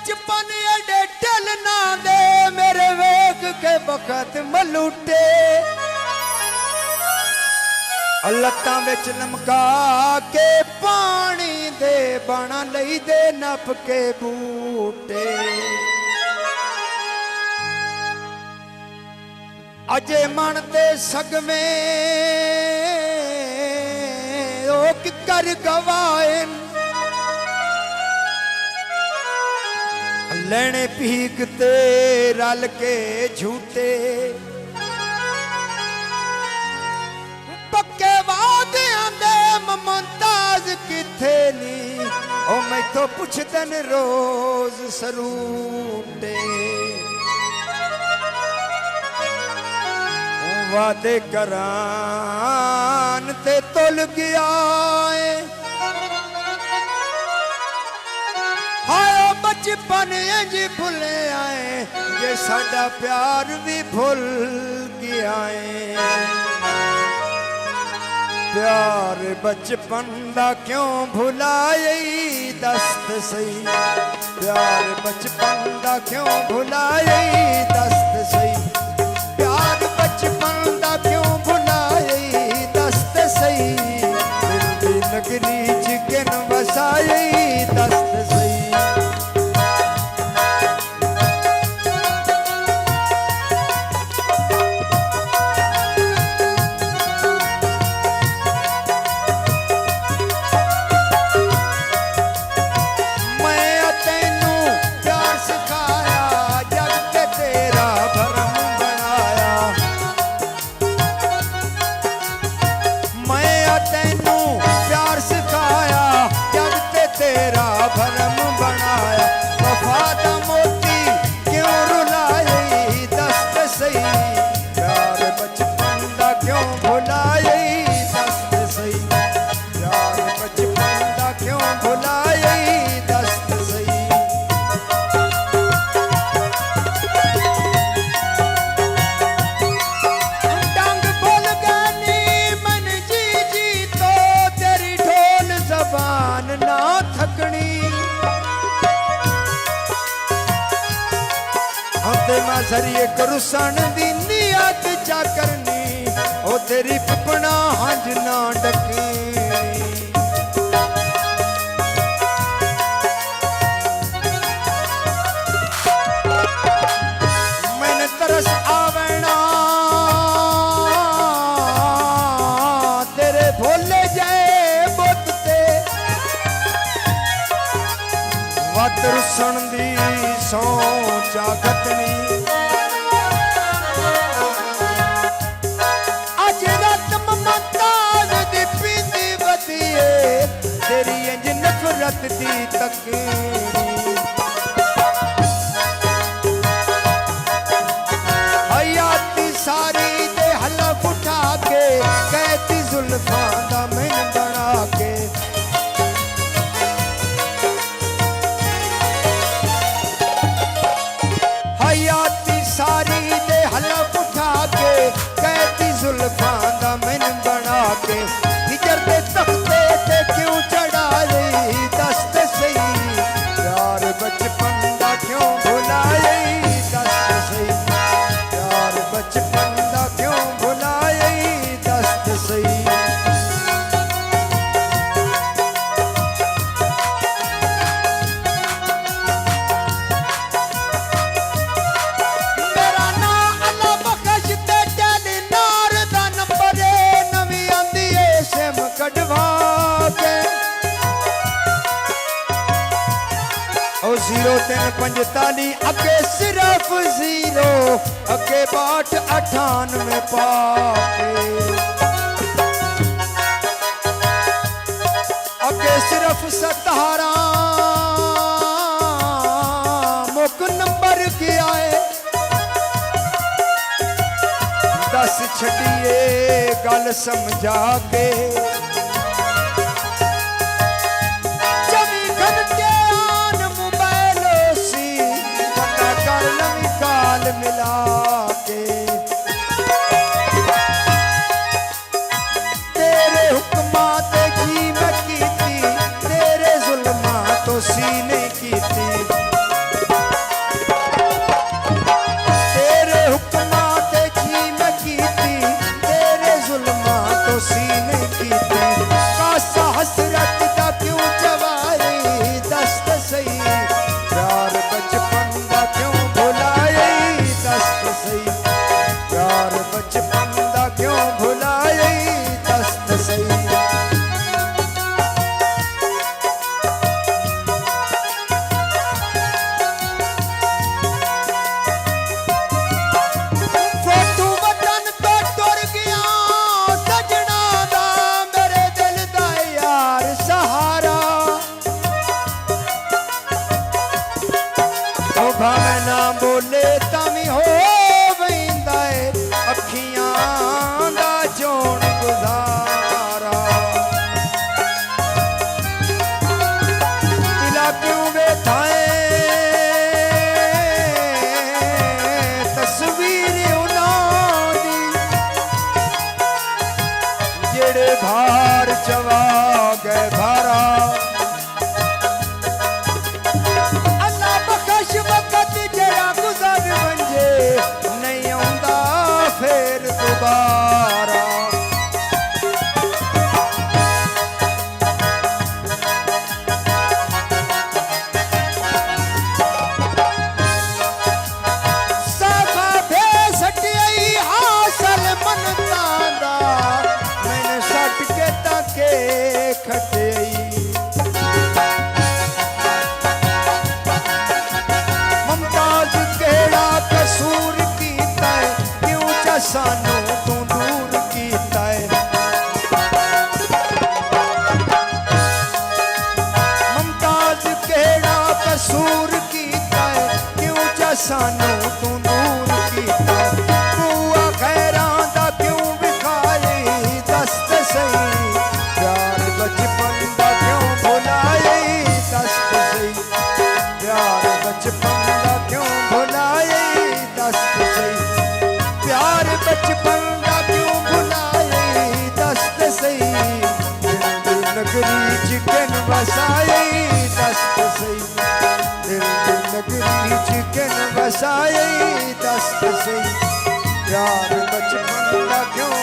बचपन एडे ढलना दे मेरे वेख के बखत मलूटे लत्तां विच लमका के पानी दे बना लई दे नप के बूटे अजे मन ते सगवे ओ कर गवाए लेने पीकते रल के झूठे पक्के वादियां दे मुमताज किथे नी ओ मैं तो पुछदन रोज सरूटे वादे करान ते तुल गया हाय बचपन इंज भुले आए ये साडा प्यार भी भुल गया प्यार बचपन दा क्यों भुलाए दस्त सही प्यार बचपन दा क्यों भुलाए दस्त सही प्यार बचपन दा क्यों भुलाए दस्त सही दिल दी नगरी च किन वसाए दस्त सही सरिए करुसन दी नियत चा करनी ओ तेरी पिपना हंज ना डकनी मैंने तरस आवना तेरे भोले जाए बुत ते वत रुसन दी सौ चागतनी तेरी इंज नफरत दी तकनी हयाती सारी दे हलफ उठा के कहती जुल्फां दा मैन बना के हयाती सारी दे हलफ उठा के कहती जुल्फां दा मैन बना के हिजर दे तख्ते ते क्यों चढ़ा रही दस्त सही प्यार बचपन दा क्यों भुलाए दस्त सही प्यार बचपन दा क्यों भुलाए दस्त सही मेरा ना अल्लाह बख्श ते टेली नार दा नंबर नवी आंदी है सिम कढवा के 0345 अगे सिर्फ 0 अगे 6298 पाके अगे सिर्फ 17 मुक नंबर क्या है दस छड़िए गल समझा के मिला के तेरे हुक्मा ते की मैं कीती तेरे जुल्मा तो सीने कीती भाਵੇਂ ना बोले तामी हो वैंदा है अखियां दा जोन गुजारा दिला क्यों बैठाए तस्वीर उन्हां दी जेड़े भार चवा गए भारा वक्त जरा गुजर वंजे नहीं आंदा फिर दोबारा साफा भेस हटियाई हासल मनता दा मैंने सट के ताके खटियाई कसूर कीता है क्यों चा सानू तू दूर कीता है मुमताज केड़ा कसूर कीता है क्यों चा सानू तू दूर कीता है बुआ खैरां दा क्यों विखाए दस ते सही प्यार बचपन दा क्यों भुलाए दस ते सही प्यार बचपन दा क्यों भुलाए प्यार बचपन दा क्यों भुलाए दस्त सही दिल दिल नगरी चिकन बसाए दस्त सही दिल दिल नगरी चिकन बसाए दस्त सही प्यार बचपन दा क्यों